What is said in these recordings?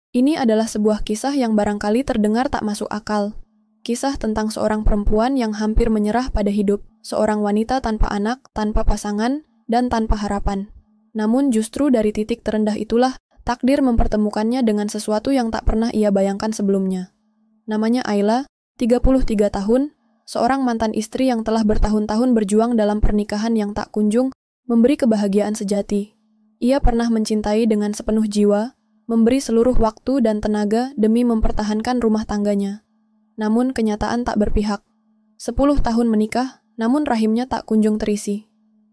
Ini adalah sebuah kisah yang barangkali terdengar tak masuk akal. Kisah tentang seorang perempuan yang hampir menyerah pada hidup, seorang wanita tanpa anak, tanpa pasangan, dan tanpa harapan. Namun justru dari titik terendah itulah, takdir mempertemukannya dengan sesuatu yang tak pernah ia bayangkan sebelumnya. Namanya Ayla, 33 tahun, seorang mantan istri yang telah bertahun-tahun berjuang dalam pernikahan yang tak kunjung memberi kebahagiaan sejati. Ia pernah mencintai dengan sepenuh jiwa, memberi seluruh waktu dan tenaga demi mempertahankan rumah tangganya. Namun kenyataan tak berpihak. 10 tahun menikah, namun rahimnya tak kunjung terisi.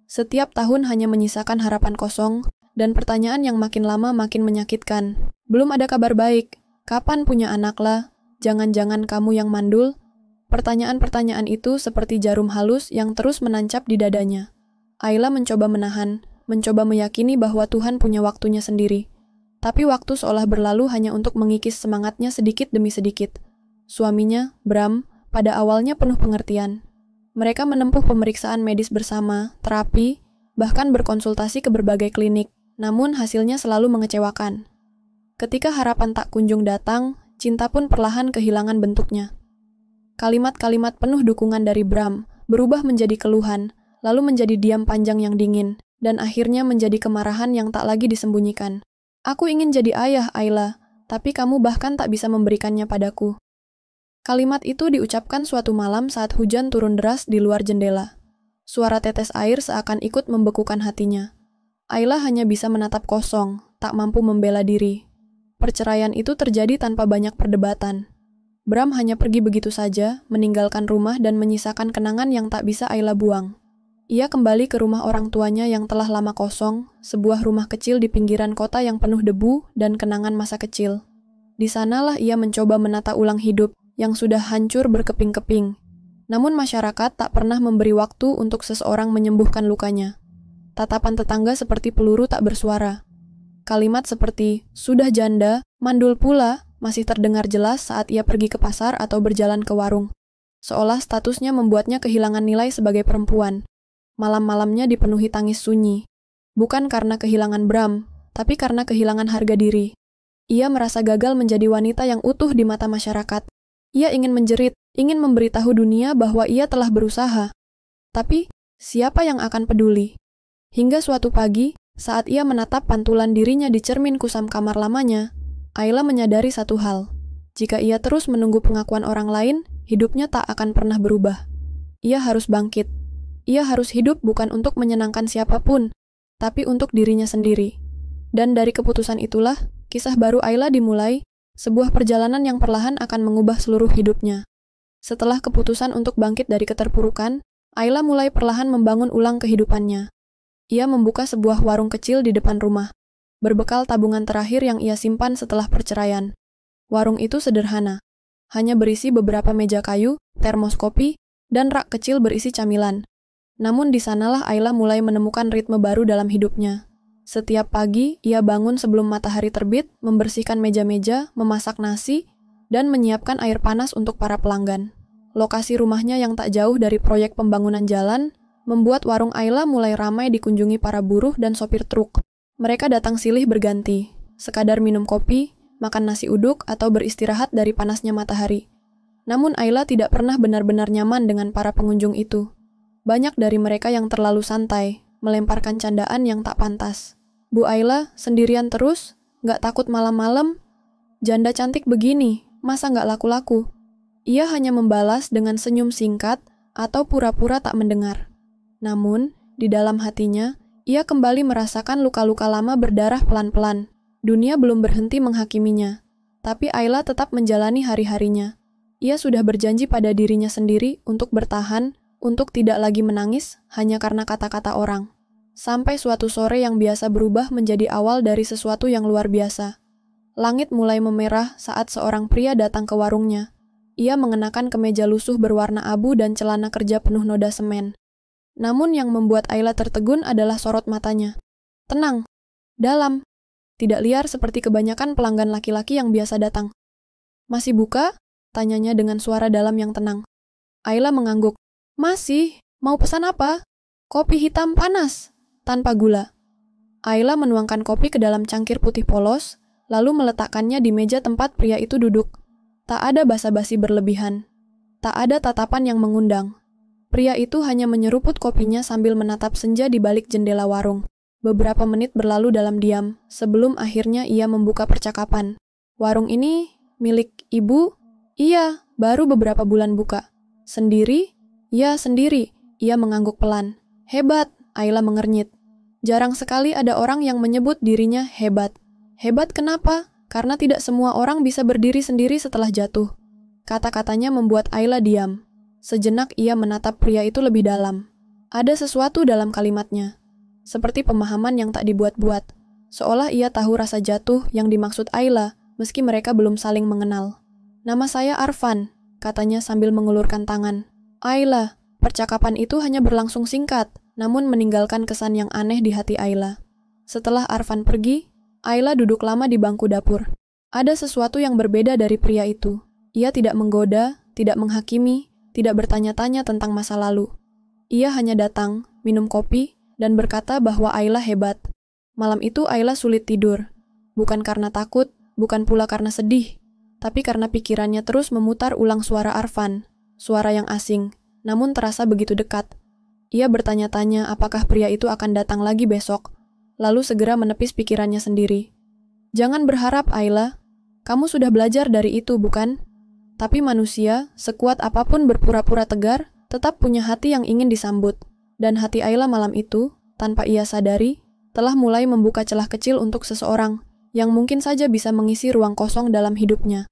Setiap tahun hanya menyisakan harapan kosong, dan pertanyaan yang makin lama makin menyakitkan. Belum ada kabar baik, kapan punya anak lah, jangan-jangan kamu yang mandul? Pertanyaan-pertanyaan itu seperti jarum halus yang terus menancap di dadanya. Ayla mencoba menahan, mencoba meyakini bahwa Tuhan punya waktunya sendiri. Tapi waktu seolah berlalu hanya untuk mengikis semangatnya sedikit demi sedikit. Suaminya, Bram, pada awalnya penuh pengertian. Mereka menempuh pemeriksaan medis bersama, terapi, bahkan berkonsultasi ke berbagai klinik, namun hasilnya selalu mengecewakan. Ketika harapan tak kunjung datang, cinta pun perlahan kehilangan bentuknya. Kalimat-kalimat penuh dukungan dari Bram berubah menjadi keluhan, lalu menjadi diam panjang yang dingin, dan akhirnya menjadi kemarahan yang tak lagi disembunyikan. Aku ingin jadi ayah, Ayla, tapi kamu bahkan tak bisa memberikannya padaku. Kalimat itu diucapkan suatu malam saat hujan turun deras di luar jendela. Suara tetes air seakan ikut membekukan hatinya. Ayla hanya bisa menatap kosong, tak mampu membela diri. Perceraian itu terjadi tanpa banyak perdebatan. Bram hanya pergi begitu saja, meninggalkan rumah dan menyisakan kenangan yang tak bisa Ayla buang. Ia kembali ke rumah orang tuanya yang telah lama kosong, sebuah rumah kecil di pinggiran kota yang penuh debu dan kenangan masa kecil. Di sanalah ia mencoba menata ulang hidup yang sudah hancur berkeping-keping. Namun masyarakat tak pernah memberi waktu untuk seseorang menyembuhkan lukanya. Tatapan tetangga seperti peluru tak bersuara. Kalimat seperti, sudah janda, mandul pula, masih terdengar jelas saat ia pergi ke pasar atau berjalan ke warung. Seolah statusnya membuatnya kehilangan nilai sebagai perempuan. Malam-malamnya dipenuhi tangis sunyi. Bukan karena kehilangan Bram, tapi karena kehilangan harga diri. Ia merasa gagal menjadi wanita yang utuh di mata masyarakat. Ia ingin menjerit, ingin memberitahu dunia bahwa ia telah berusaha. Tapi, siapa yang akan peduli? Hingga suatu pagi, saat ia menatap pantulan dirinya di cermin kusam kamar lamanya, Ayla menyadari satu hal. Jika ia terus menunggu pengakuan orang lain, hidupnya tak akan pernah berubah. Ia harus bangkit. Ia harus hidup bukan untuk menyenangkan siapapun, tapi untuk dirinya sendiri. Dan dari keputusan itulah, kisah baru Ayla dimulai, sebuah perjalanan yang perlahan akan mengubah seluruh hidupnya. Setelah keputusan untuk bangkit dari keterpurukan, Ayla mulai perlahan membangun ulang kehidupannya. Ia membuka sebuah warung kecil di depan rumah, berbekal tabungan terakhir yang ia simpan setelah perceraian. Warung itu sederhana, hanya berisi beberapa meja kayu, termos kopi, dan rak kecil berisi camilan. Namun di sanalah Ayla mulai menemukan ritme baru dalam hidupnya. Setiap pagi, ia bangun sebelum matahari terbit, membersihkan meja-meja, memasak nasi, dan menyiapkan air panas untuk para pelanggan. Lokasi rumahnya yang tak jauh dari proyek pembangunan jalan, membuat warung Ayla mulai ramai dikunjungi para buruh dan sopir truk. Mereka datang silih berganti, sekadar minum kopi, makan nasi uduk, atau beristirahat dari panasnya matahari. Namun Ayla tidak pernah benar-benar nyaman dengan para pengunjung itu. Banyak dari mereka yang terlalu santai, melemparkan candaan yang tak pantas. Bu Ayla, sendirian terus? Nggak takut malam-malam? Janda cantik begini, masa nggak laku-laku? Ia hanya membalas dengan senyum singkat atau pura-pura tak mendengar. Namun, di dalam hatinya, ia kembali merasakan luka-luka lama berdarah pelan-pelan. Dunia belum berhenti menghakiminya, tapi Ayla tetap menjalani hari-harinya. Ia sudah berjanji pada dirinya sendiri untuk bertahan, untuk tidak lagi menangis hanya karena kata-kata orang. Sampai suatu sore yang biasa berubah menjadi awal dari sesuatu yang luar biasa. Langit mulai memerah saat seorang pria datang ke warungnya. Ia mengenakan kemeja lusuh berwarna abu dan celana kerja penuh noda semen. Namun yang membuat Ayla tertegun adalah sorot matanya. Tenang, dalam, tidak liar seperti kebanyakan pelanggan laki-laki yang biasa datang. Masih buka? Tanyanya dengan suara dalam yang tenang. Ayla mengangguk. Masih, mau pesan apa? Kopi hitam panas, tanpa gula. Ayla menuangkan kopi ke dalam cangkir putih polos, lalu meletakkannya di meja tempat pria itu duduk. Tak ada basa-basi berlebihan. Tak ada tatapan yang mengundang. Pria itu hanya menyeruput kopinya sambil menatap senja di balik jendela warung. Beberapa menit berlalu dalam diam, sebelum akhirnya ia membuka percakapan. "Warung ini milik ibu?" "Iya, baru beberapa bulan buka." "Sendiri?" "Ya, sendiri." Ia mengangguk pelan. "Hebat," Ayla mengernyit. Jarang sekali ada orang yang menyebut dirinya hebat. Hebat kenapa? Karena tidak semua orang bisa berdiri sendiri setelah jatuh. Kata-katanya membuat Ayla diam. Sejenak ia menatap pria itu lebih dalam. Ada sesuatu dalam kalimatnya. Seperti pemahaman yang tak dibuat-buat. Seolah ia tahu rasa jatuh yang dimaksud Ayla, meski mereka belum saling mengenal. "Nama saya Arfan," katanya sambil mengulurkan tangan. "Ayla." Percakapan itu hanya berlangsung singkat, namun meninggalkan kesan yang aneh di hati Ayla. Setelah Arfan pergi, Ayla duduk lama di bangku dapur. Ada sesuatu yang berbeda dari pria itu. Ia tidak menggoda, tidak menghakimi, tidak bertanya-tanya tentang masa lalu. Ia hanya datang, minum kopi, dan berkata bahwa Ayla hebat. Malam itu Ayla sulit tidur. Bukan karena takut, bukan pula karena sedih, tapi karena pikirannya terus memutar ulang suara Arfan, suara yang asing, namun terasa begitu dekat. Ia bertanya-tanya apakah pria itu akan datang lagi besok, lalu segera menepis pikirannya sendiri. "Jangan berharap, Ayla. Kamu sudah belajar dari itu, bukan? Tapi manusia, sekuat apapun berpura-pura tegar, tetap punya hati yang ingin disambut." Dan hati Ayla malam itu, tanpa ia sadari, telah mulai membuka celah kecil untuk seseorang yang mungkin saja bisa mengisi ruang kosong dalam hidupnya.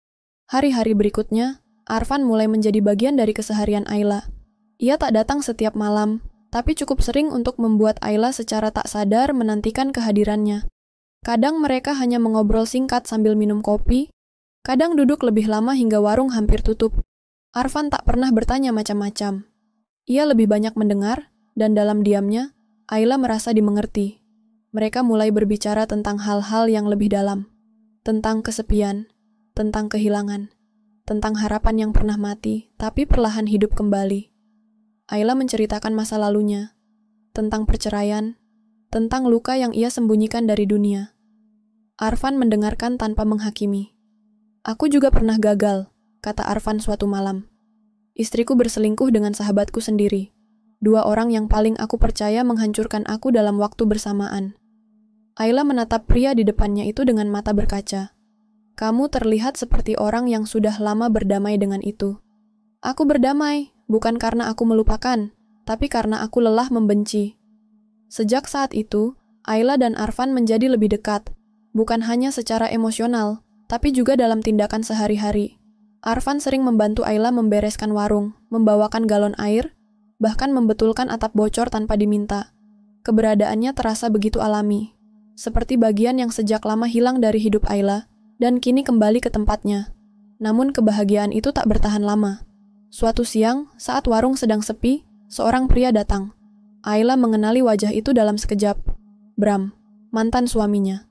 Hari-hari berikutnya, Arfan mulai menjadi bagian dari keseharian Ayla. Ia tak datang setiap malam, tapi cukup sering untuk membuat Ayla secara tak sadar menantikan kehadirannya. Kadang mereka hanya mengobrol singkat sambil minum kopi, kadang duduk lebih lama hingga warung hampir tutup. Arfan tak pernah bertanya macam-macam. Ia lebih banyak mendengar, dan dalam diamnya, Ayla merasa dimengerti. Mereka mulai berbicara tentang hal-hal yang lebih dalam. Tentang kesepian, tentang kehilangan, tentang harapan yang pernah mati, tapi perlahan hidup kembali. Ayla menceritakan masa lalunya, tentang perceraian, tentang luka yang ia sembunyikan dari dunia. Arfan mendengarkan tanpa menghakimi. "Aku juga pernah gagal," kata Arfan suatu malam. "Istriku berselingkuh dengan sahabatku sendiri. Dua orang yang paling aku percaya menghancurkan aku dalam waktu bersamaan." Ayla menatap pria di depannya itu dengan mata berkaca. "Kamu terlihat seperti orang yang sudah lama berdamai dengan itu." "Aku berdamai, bukan karena aku melupakan, tapi karena aku lelah membenci." Sejak saat itu, Ayla dan Arfan menjadi lebih dekat, bukan hanya secara emosional, tapi juga dalam tindakan sehari-hari. Arfan sering membantu Ayla membereskan warung, membawakan galon air, bahkan membetulkan atap bocor tanpa diminta. Keberadaannya terasa begitu alami, seperti bagian yang sejak lama hilang dari hidup Ayla, dan kini kembali ke tempatnya. Namun kebahagiaan itu tak bertahan lama. Suatu siang, saat warung sedang sepi, seorang pria datang. Ayla mengenali wajah itu dalam sekejap. Bram, mantan suaminya.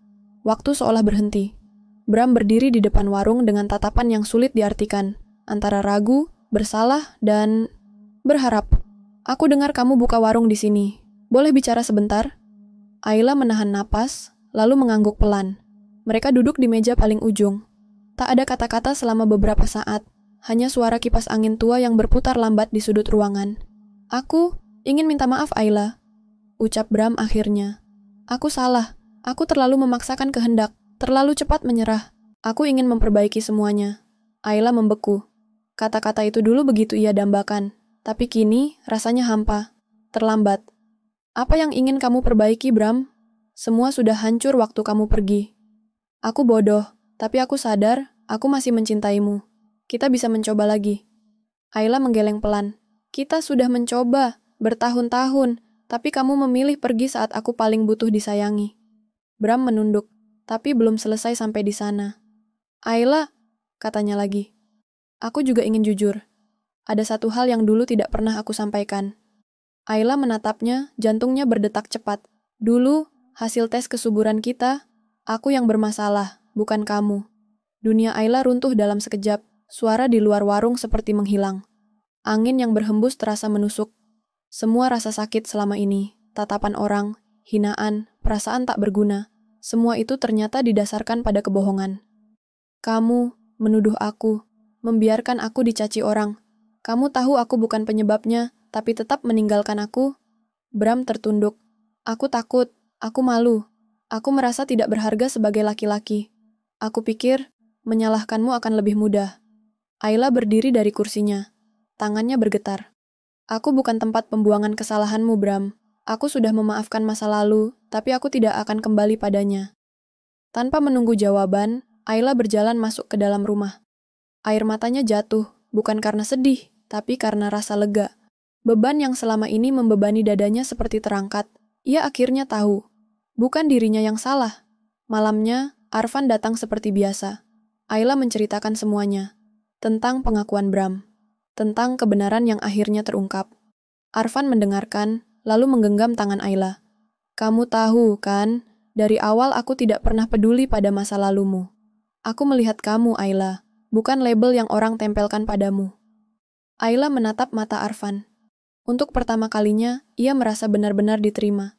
Waktu seolah berhenti. Bram berdiri di depan warung dengan tatapan yang sulit diartikan, antara ragu, bersalah, dan berharap. "Aku dengar kamu buka warung di sini. Boleh bicara sebentar?" Ayla menahan napas, lalu mengangguk pelan. Mereka duduk di meja paling ujung. Tak ada kata-kata selama beberapa saat. Hanya suara kipas angin tua yang berputar lambat di sudut ruangan. "Aku ingin minta maaf, Ayla," ucap Bram akhirnya. "Aku salah. Aku terlalu memaksakan kehendak, terlalu cepat menyerah. Aku ingin memperbaiki semuanya." Ayla membeku. Kata-kata itu dulu begitu ia dambakan, tapi kini rasanya hampa, terlambat. "Apa yang ingin kamu perbaiki, Bram? Semua sudah hancur waktu kamu pergi. Aku bodoh, tapi aku sadar aku masih mencintaimu. Kita bisa mencoba lagi." Ayla menggeleng pelan. "Kita sudah mencoba, bertahun-tahun, tapi kamu memilih pergi saat aku paling butuh disayangi." Bram menunduk, tapi belum selesai sampai di sana. "Ayla," katanya lagi. "Aku juga ingin jujur. Ada satu hal yang dulu tidak pernah aku sampaikan." Ayla menatapnya, jantungnya berdetak cepat. "Dulu, hasil tes kesuburan kita, aku yang bermasalah, bukan kamu." Dunia Ayla runtuh dalam sekejap. Suara di luar warung seperti menghilang. Angin yang berhembus terasa menusuk. Semua rasa sakit selama ini, tatapan orang, hinaan, perasaan tak berguna, Semua itu ternyata didasarkan pada kebohongan. Kamu menuduh aku, membiarkan aku dicaci orang. Kamu tahu aku bukan penyebabnya, tapi tetap meninggalkan aku. Bram tertunduk. Aku takut, aku malu. Aku merasa tidak berharga sebagai laki-laki. Aku pikir, menyalahkanmu akan lebih mudah. Ayla berdiri dari kursinya. Tangannya bergetar. Aku bukan tempat pembuangan kesalahanmu, Bram. Aku sudah memaafkan masa lalu, tapi aku tidak akan kembali padanya. Tanpa menunggu jawaban, Ayla berjalan masuk ke dalam rumah. Air matanya jatuh, bukan karena sedih, tapi karena rasa lega. Beban yang selama ini membebani dadanya seperti terangkat. Ia akhirnya tahu, bukan dirinya yang salah. Malamnya, Arfan datang seperti biasa. Ayla menceritakan semuanya. Tentang pengakuan Bram. Tentang kebenaran yang akhirnya terungkap. Arfan mendengarkan, lalu menggenggam tangan Ayla. Kamu tahu, kan? Dari awal aku tidak pernah peduli pada masa lalumu. Aku melihat kamu, Ayla, bukan label yang orang tempelkan padamu. Ayla menatap mata Arfan. Untuk pertama kalinya, ia merasa benar-benar diterima.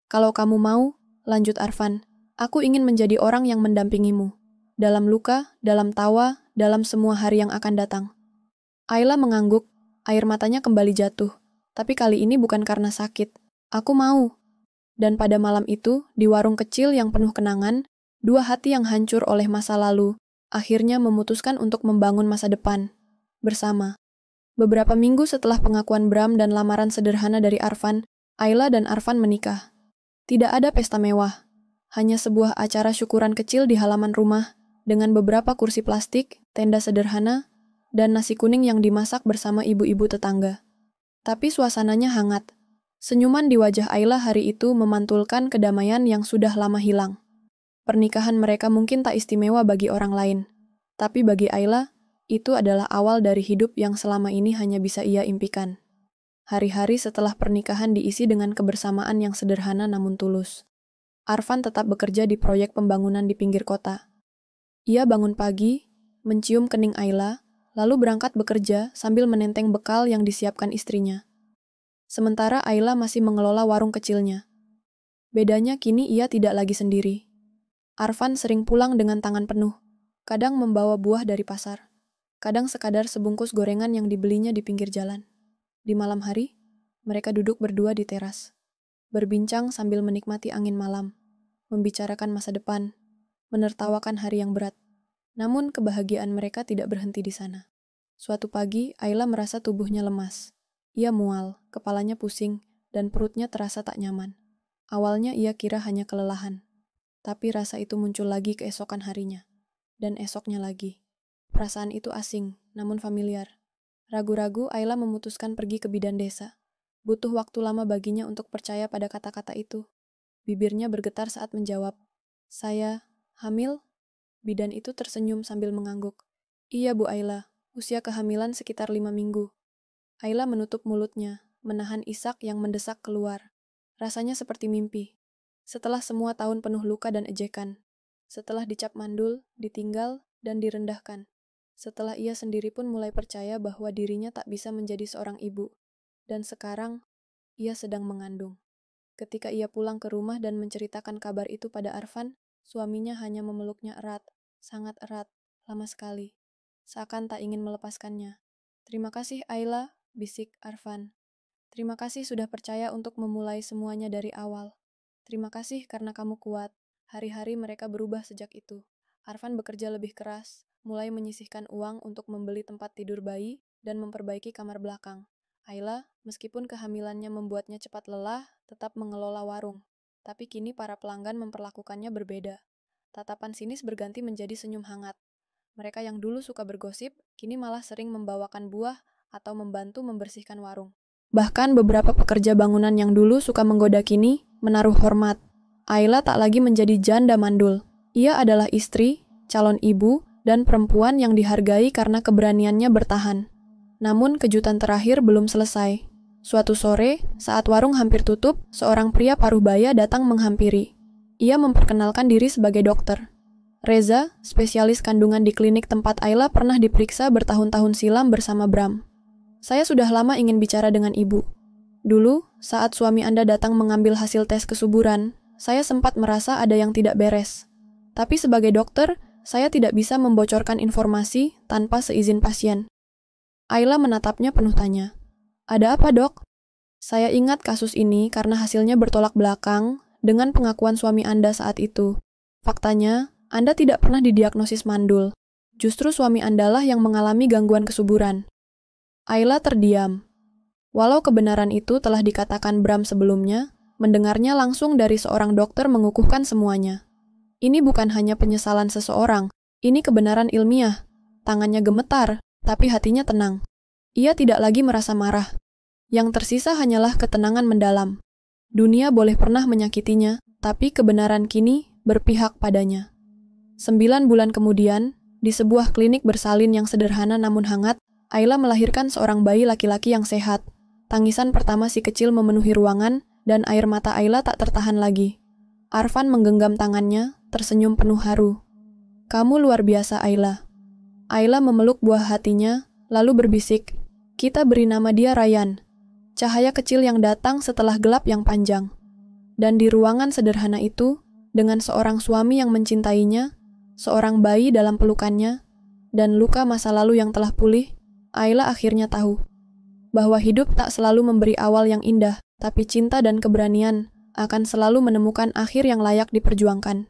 Kalau kamu mau, lanjut Arfan, aku ingin menjadi orang yang mendampingimu. Dalam luka, dalam tawa, dalam semua hari yang akan datang. Ayla mengangguk, air matanya kembali jatuh. Tapi kali ini bukan karena sakit. Aku mau. Dan pada malam itu, di warung kecil yang penuh kenangan, dua hati yang hancur oleh masa lalu, akhirnya memutuskan untuk membangun masa depan. Bersama. Beberapa minggu setelah pengakuan Bram dan lamaran sederhana dari Arfan, Ayla dan Arfan menikah. Tidak ada pesta mewah. Hanya sebuah acara syukuran kecil di halaman rumah, dengan beberapa kursi plastik, tenda sederhana, dan nasi kuning yang dimasak bersama ibu-ibu tetangga. Tapi suasananya hangat. Senyuman di wajah Ayla hari itu memantulkan kedamaian yang sudah lama hilang. Pernikahan mereka mungkin tak istimewa bagi orang lain. Tapi bagi Ayla, itu adalah awal dari hidup yang selama ini hanya bisa ia impikan. Hari-hari setelah pernikahan diisi dengan kebersamaan yang sederhana namun tulus. Arfan tetap bekerja di proyek pembangunan di pinggir kota. Ia bangun pagi, mencium kening Ayla, lalu berangkat bekerja sambil menenteng bekal yang disiapkan istrinya. Sementara Ayla masih mengelola warung kecilnya. Bedanya kini ia tidak lagi sendiri. Arfan sering pulang dengan tangan penuh, kadang membawa buah dari pasar, kadang sekadar sebungkus gorengan yang dibelinya di pinggir jalan. Di malam hari, mereka duduk berdua di teras, berbincang sambil menikmati angin malam, membicarakan masa depan, menertawakan hari yang berat. Namun kebahagiaan mereka tidak berhenti di sana. Suatu pagi, Ayla merasa tubuhnya lemas. Ia mual, kepalanya pusing, dan perutnya terasa tak nyaman. Awalnya ia kira hanya kelelahan. Tapi rasa itu muncul lagi keesokan harinya. Dan esoknya lagi. Perasaan itu asing, namun familiar. Ragu-ragu, Ayla memutuskan pergi ke bidan desa. Butuh waktu lama baginya untuk percaya pada kata-kata itu. Bibirnya bergetar saat menjawab, "Saya hamil?" Bidan itu tersenyum sambil mengangguk. "Iya, Bu Ayla, usia kehamilan sekitar 5 minggu. Ayla menutup mulutnya, menahan isak yang mendesak keluar. Rasanya seperti mimpi. Setelah semua tahun penuh luka dan ejekan. Setelah dicap mandul, ditinggal, dan direndahkan. Setelah ia sendiri pun mulai percaya bahwa dirinya tak bisa menjadi seorang ibu. Dan sekarang, ia sedang mengandung. Ketika ia pulang ke rumah dan menceritakan kabar itu pada Arfan, suaminya hanya memeluknya erat, sangat erat, lama sekali. Seakan tak ingin melepaskannya. "Terima kasih, Ayla," bisik Arfan. "Terima kasih sudah percaya untuk memulai semuanya dari awal. Terima kasih karena kamu kuat." Hari-hari mereka berubah sejak itu. Arfan bekerja lebih keras, mulai menyisihkan uang untuk membeli tempat tidur bayi dan memperbaiki kamar belakang. Ayla, meskipun kehamilannya membuatnya cepat lelah, tetap mengelola warung. Tapi kini para pelanggan memperlakukannya berbeda. Tatapan sinis berganti menjadi senyum hangat. Mereka yang dulu suka bergosip, kini malah sering membawakan buah atau membantu membersihkan warung. Bahkan beberapa pekerja bangunan yang dulu suka menggoda kini menaruh hormat. Ayla tak lagi menjadi janda mandul. Ia adalah istri, calon ibu, dan perempuan yang dihargai karena keberaniannya bertahan. Namun kejutan terakhir belum selesai. Suatu sore, saat warung hampir tutup, seorang pria paruh baya datang menghampiri. Ia memperkenalkan diri sebagai dokter. Reza, spesialis kandungan di klinik tempat Ayla pernah diperiksa bertahun-tahun silam bersama Bram. "Saya sudah lama ingin bicara dengan ibu. Dulu, saat suami Anda datang mengambil hasil tes kesuburan, saya sempat merasa ada yang tidak beres. Tapi sebagai dokter, saya tidak bisa membocorkan informasi tanpa seizin pasien. Ayla menatapnya penuh tanya. Ada apa, Dok? Saya ingat kasus ini karena hasilnya bertolak belakang dengan pengakuan suami Anda saat itu. Faktanya, Anda tidak pernah didiagnosis mandul. Justru suami Anda lah yang mengalami gangguan kesuburan. Ayla terdiam. Walau kebenaran itu telah dikatakan Bram sebelumnya, mendengarnya langsung dari seorang dokter mengukuhkan semuanya. Ini bukan hanya penyesalan seseorang, ini kebenaran ilmiah. Tangannya gemetar, tapi hatinya tenang. Ia tidak lagi merasa marah. Yang tersisa hanyalah ketenangan mendalam. Dunia boleh pernah menyakitinya, tapi kebenaran kini berpihak padanya. 9 bulan kemudian, di sebuah klinik bersalin yang sederhana namun hangat, Ayla melahirkan seorang bayi laki-laki yang sehat. Tangisan pertama si kecil memenuhi ruangan, dan air mata Ayla tak tertahan lagi. Arfan menggenggam tangannya, tersenyum penuh haru. Kamu luar biasa, Ayla. Ayla memeluk buah hatinya, lalu berbisik, kita beri nama dia Ryan. Cahaya kecil yang datang setelah gelap yang panjang. Dan di ruangan sederhana itu, dengan seorang suami yang mencintainya, seorang bayi dalam pelukannya, dan luka masa lalu yang telah pulih, Ayla akhirnya tahu bahwa hidup tak selalu memberi awal yang indah, tapi cinta dan keberanian akan selalu menemukan akhir yang layak diperjuangkan.